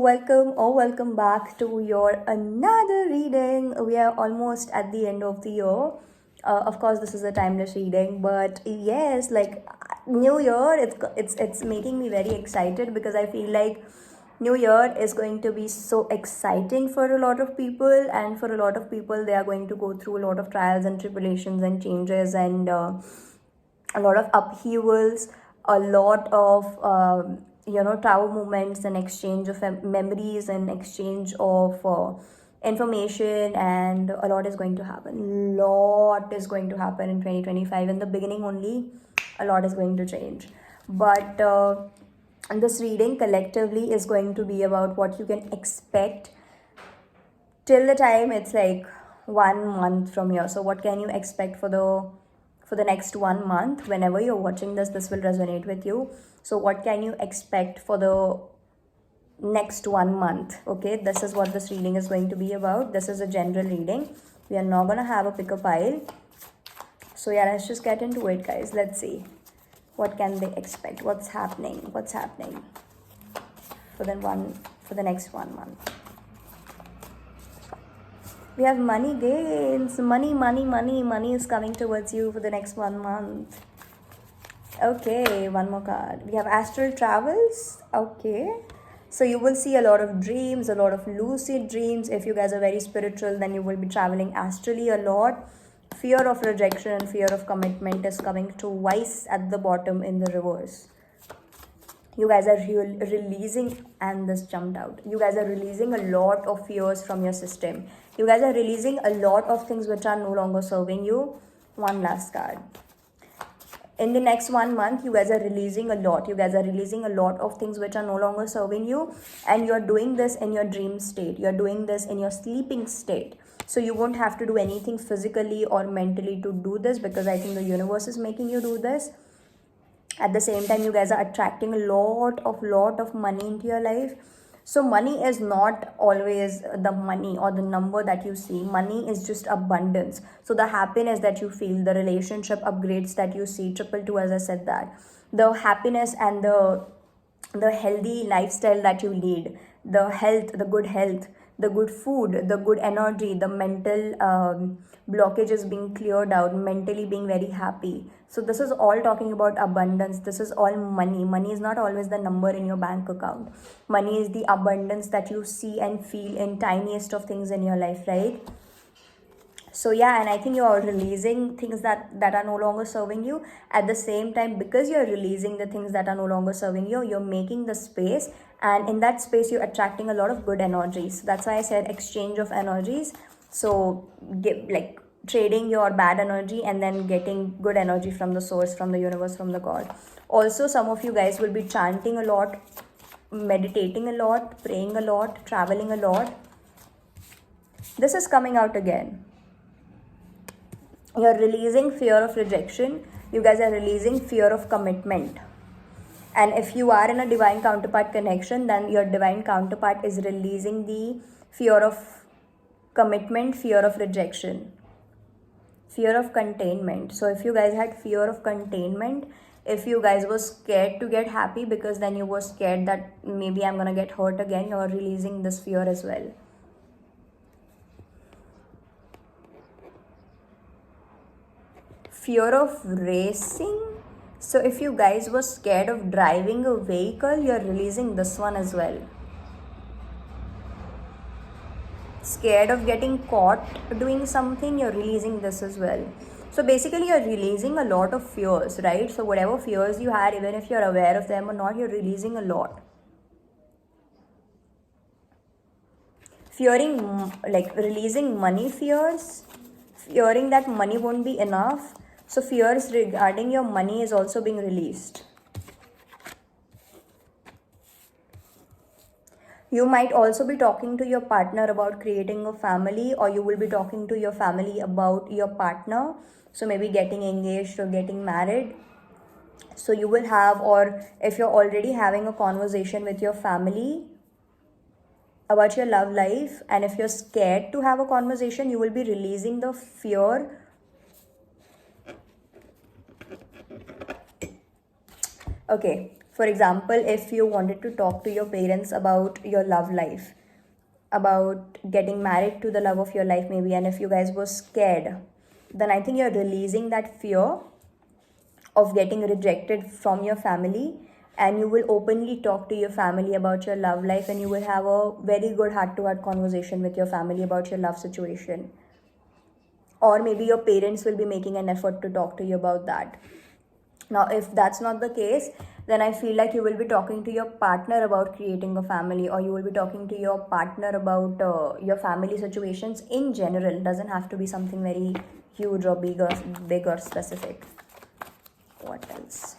welcome back to your another reading. We are almost at the end of the year. Of course, this is a timeless reading, but yes, like New Year, it's making me very excited because I feel like New Year is going to be so exciting for a lot of people, and for a lot of people, they are going to go through a lot of trials and tribulations and changes and a lot of upheavals, a lot of tower moments and exchange of memories and exchange of information, and a lot is going to happen. Lot is going to happen in 2025. In the beginning only, a lot is going to change. But this reading collectively is going to be about what you can expect till the time it's like 1 month from here. So what can you expect for the next 1 month? Whenever you're watching this will resonate with you. So what can you expect for the next 1 month? Okay, this is what this reading is going to be about. This is a general reading. We are not gonna have a pick a pile. So yeah, let's just get into it, guys. Let's see what can they expect, what's happening for the next 1 month. We have money gains. Money is coming towards you for the next 1 month. Okay, one more card. We have astral travels. Okay. So you will see a lot of dreams, a lot of lucid dreams. If you guys are very spiritual, then you will be traveling astrally a lot. Fear of rejection and fear of commitment is coming twice at the bottom in the reverse. You guys are releasing, and this jumped out. You guys are releasing a lot of fears from your system. You guys are releasing a lot of things which are no longer serving you. One last card. In the next 1 month, you guys are releasing a lot. You guys are releasing a lot of things which are no longer serving you, and you're doing this in your dream state. You're doing this in your sleeping state. So you won't have to do anything physically or mentally to do this, because I think the universe is making you do this. At the same time, you guys are attracting a lot of money into your life. So money is not always the money or the number that you see. Money is just abundance. So the happiness that you feel, the relationship upgrades that you see, 222, as I said, that the happiness and the healthy lifestyle that you lead, the health, the good food, the good energy, the mental blockages being cleared out, mentally being very happy. So this is all talking about abundance. This is all money. Money is not always the number in your bank account. Money is the abundance that you see and feel in tiniest of things in your life, right? So yeah, and I think you are releasing things that are no longer serving you. At the same time, because you're releasing the things that are no longer serving you, you're making the space, and in that space you're attracting a lot of good energies. That's why I said exchange of energies. So trading your bad energy and then getting good energy from the source, from the universe, from the God. Also, some of you guys will be chanting a lot, meditating a lot, praying a lot, traveling a lot. This is coming out again. You're releasing fear of rejection. You guys are releasing fear of commitment. And if you are in a divine counterpart connection, then your divine counterpart is releasing the fear of commitment, fear of rejection, fear of containment. So if you guys had fear of containment, if you guys were scared to get happy because then you were scared that maybe I'm gonna get hurt again, you're releasing this fear as well. Fear of racing. So if you guys were scared of driving a vehicle, you're releasing this one as well. Scared of getting caught doing something, you're releasing this as well. So basically you're releasing a lot of fears, right? So whatever fears you had, even if you're aware of them or not, you're releasing a lot. Fearing, like releasing money fears, fearing that money won't be enough. So fears regarding your money is also being released. You might also be talking to your partner about creating a family, or you will be talking to your family about your partner. So maybe getting engaged or getting married. So you will have, or if you're already having a conversation with your family about your love life, and if you're scared to have a conversation, you will be releasing the fear. Okay, For example, if you wanted to talk to your parents about your love life, about getting married to the love of your life maybe, and if you guys were scared, then I think you're releasing that fear of getting rejected from your family, and you will openly talk to your family about your love life, and you will have a very good heart to heart conversation with your family about your love situation. Or maybe your parents will be making an effort to talk to you about that. Now, if that's not the case, then I feel like you will be talking to your partner about creating a family, or you will be talking to your partner about your family situations in general. It doesn't have to be something very huge or big or specific. What else?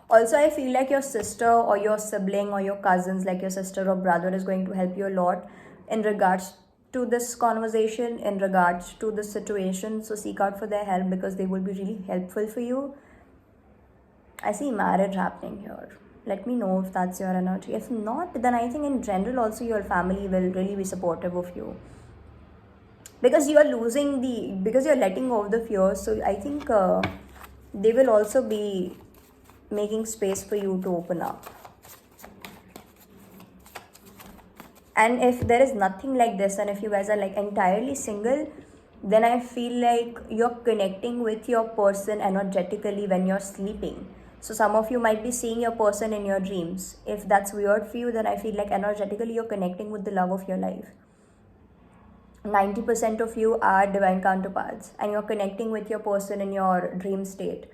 Also, I feel like your sister or your sibling or your cousins, like your sister or brother, is going to help you a lot in regards to this conversation, in regards to this situation. So seek out for their help because they will be really helpful for you. I see marriage happening here. Let me know if that's your energy. If not, then I think in general also your family will really be supportive of you. Because you are because you're letting go of the fears. So I think they will also be making space for you to open up. And if there is nothing like this, and if you guys are like entirely single, then I feel like you're connecting with your person energetically when you're sleeping. So some of you might be seeing your person in your dreams. If that's weird for you, then I feel like energetically you're connecting with the love of your life. 90% of you are divine counterparts, and you're connecting with your person in your dream state.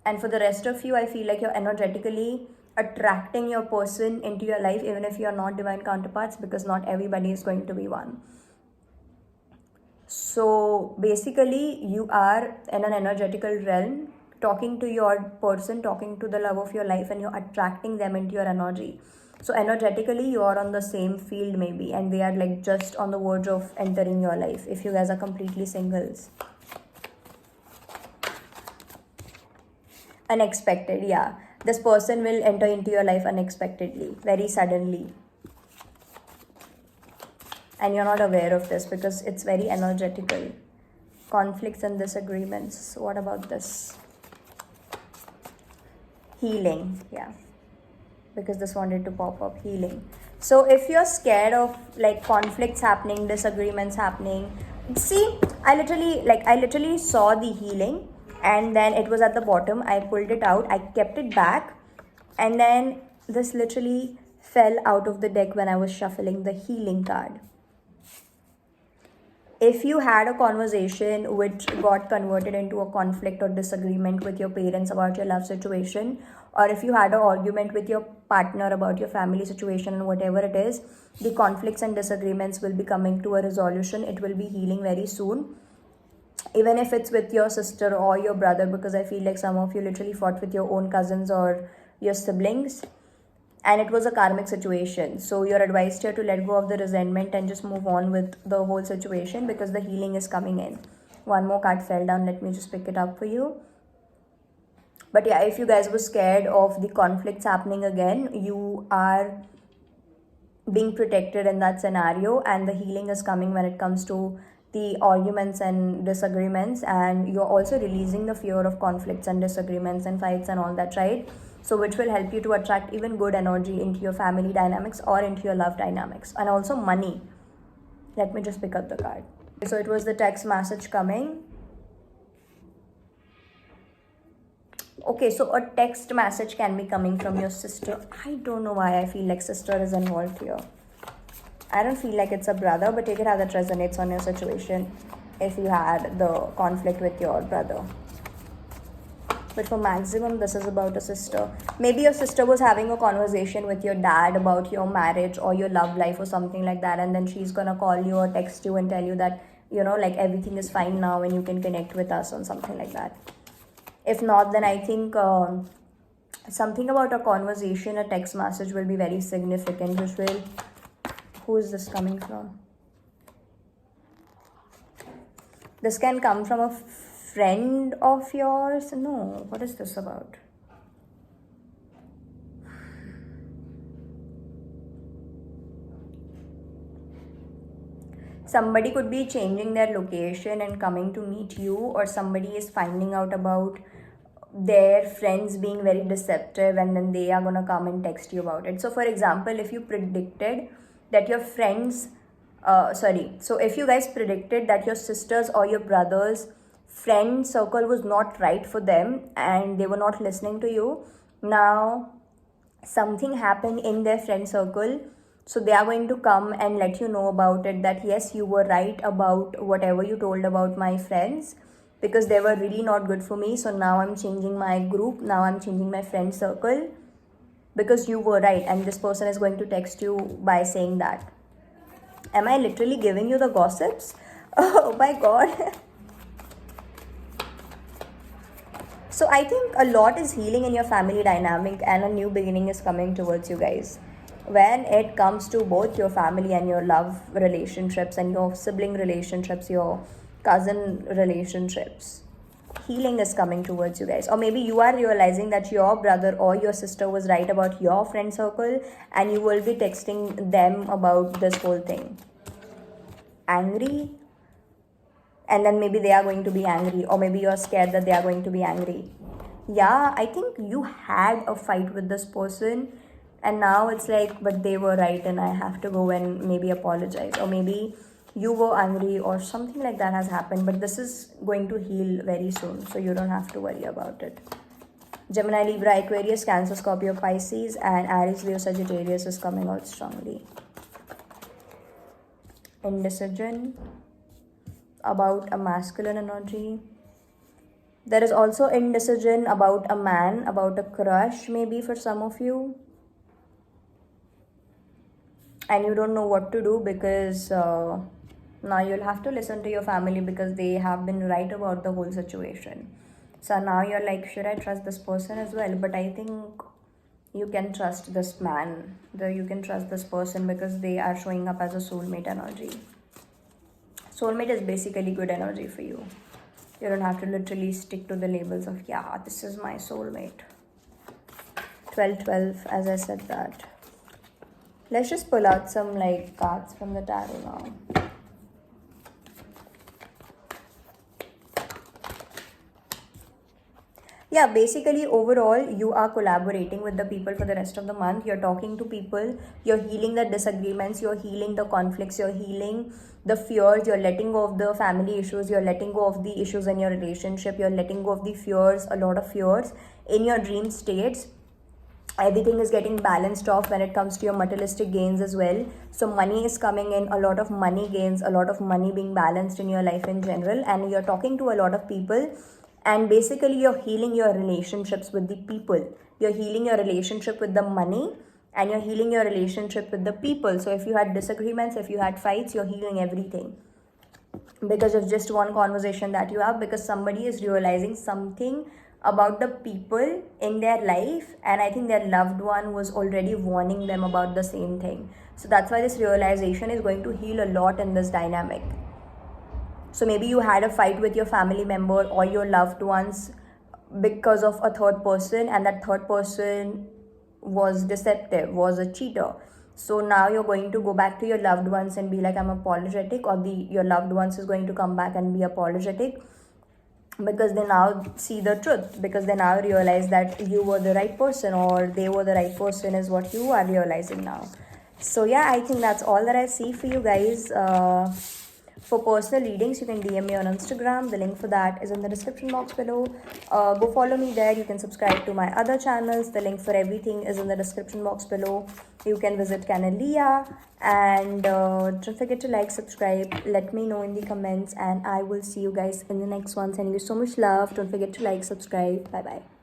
And for the rest of you, I feel like you're energetically attracting your person into your life, even if you're not divine counterparts, because not everybody is going to be one. So basically, you are in an energetical realm, talking to your person, talking to the love of your life, and you're attracting them into your energy. So energetically, you are on the same field maybe, and they are like just on the verge of entering your life if you guys are completely singles. Unexpected, yeah. This person will enter into your life unexpectedly, very suddenly. And you're not aware of this because it's very energetical. Conflicts and disagreements. What about this? Healing, yeah. Because this wanted to pop up, healing. So if you're scared of like conflicts happening, disagreements happening, see, I literally saw the healing, and then it was at the bottom. I pulled it out, I kept it back, and then this literally fell out of the deck when I was shuffling the healing card. If you had a conversation which got converted into a conflict or disagreement with your parents about your love situation, or if you had an argument with your partner about your family situation and whatever it is, the conflicts and disagreements will be coming to a resolution. It will be healing very soon. Even if it's with your sister or your brother, because I feel like some of you literally fought with your own cousins or your siblings, and it was a karmic situation. So you're advised here to let go of the resentment and just move on with the whole situation because the healing is coming in. One more card fell down. Let me just pick it up for you. But yeah, if you guys were scared of the conflicts happening again, you are being protected in that scenario, and the healing is coming when it comes to the arguments and disagreements, and you're also releasing the fear of conflicts and disagreements and fights and all that, right? So which will help you to attract even good energy into your family dynamics or into your love dynamics, and also money. Let me just pick up the card. So it was the text message coming. Okay, so a text message can be coming from your sister. I don't know why I feel like sister is involved here. I don't feel like it's a brother, but take it how that resonates on your situation if you had the conflict with your brother. But for maximum, this is about a sister. Maybe your sister was having a conversation with your dad about your marriage or your love life or something like that, and then she's gonna call you or text you and tell you that, you know, like everything is fine now and you can connect with us or something like that. If not, then I think something about a conversation, a text message will be very significant, which will... Who is this coming from? This can come from a friend of yours. No, what is this about? Somebody could be changing their location and coming to meet you, or somebody is finding out about their friends being very deceptive, and then they are gonna come and text you about it. So for example, if you predicted that your friends so if you guys predicted that your sisters or your brothers friend circle was not right for them and they were not listening to you, now something happened in their friend circle, so they are going to come and let you know about it, that yes, you were right about whatever you told about my friends, because they were really not good for me. So now I'm changing my group, now I'm changing my friend circle, because you were right. And this person is going to text you by saying that. Am I literally giving you the gossips? Oh my god. So I think a lot is healing in your family dynamic, and a new beginning is coming towards you guys. When it comes to both your family and your love relationships and your sibling relationships, your cousin relationships, healing is coming towards you guys. Or maybe you are realizing that your brother or your sister was right about your friend circle, and you will be texting them about this whole thing. Angry, and then maybe they are going to be angry, or maybe you're scared that they are going to be angry. Yeah, I think you had a fight with this person, and now it's like, but they were right and I have to go and maybe apologize, or maybe you were angry or something like that has happened, but this is going to heal very soon, so you don't have to worry about it. Gemini, Libra, Aquarius, Cancer, Scorpio, Pisces, and Aries, Leo, Sagittarius is coming out strongly. Indecision about a masculine energy. There is also indecision about a man, about a crush maybe for some of you. And you don't know what to do, because now you'll have to listen to your family, because they have been right about the whole situation. So now you're like, should I trust this person as well? But I think you can trust this man. You can trust this person, because they are showing up as a soulmate energy. Soulmate is basically good energy for you. You don't have to literally stick to the labels of, yeah, this is my soulmate. 12-12, as I said that. Let's just pull out some like cards from the tarot now. Yeah, basically overall you are collaborating with the people for the rest of the month. You're talking to people, you're healing the disagreements, you're healing the conflicts, you're healing the fears, you're letting go of the family issues, you're letting go of the issues in your relationship, you're letting go of the fears, a lot of fears in your dream states. Everything is getting balanced off when it comes to your materialistic gains as well. So money is coming in, a lot of money gains, a lot of money being balanced in your life in general, and you're talking to a lot of people, and basically you're healing your relationships with the people. You're healing your relationship with the money, and you're healing your relationship with the people. So if you had disagreements, if you had fights, you're healing everything because of just one conversation that you have, because somebody is realizing something about the people in their life, and I think their loved one was already warning them about the same thing. So that's why this realization is going to heal a lot in this dynamic. So maybe you had a fight with your family member or your loved ones because of a third person, and that third person was deceptive, was a cheater. So now you're going to go back to your loved ones and be like, I'm apologetic, or your loved ones is going to come back and be apologetic, because they now see the truth, because they now realize that you were the right person, or they were the right person, is what you are realizing now. So yeah, I think that's all that I see for you guys. For personal readings, you can DM me on Instagram. The link for that is in the description box below. Go follow me there. You can subscribe to my other channels. The link for everything is in the description box below. You can visit Canalia, and don't forget to like, subscribe, let me know in the comments, and I will see you guys in the next one. Sending you so much love. Don't forget to like, subscribe. Bye bye.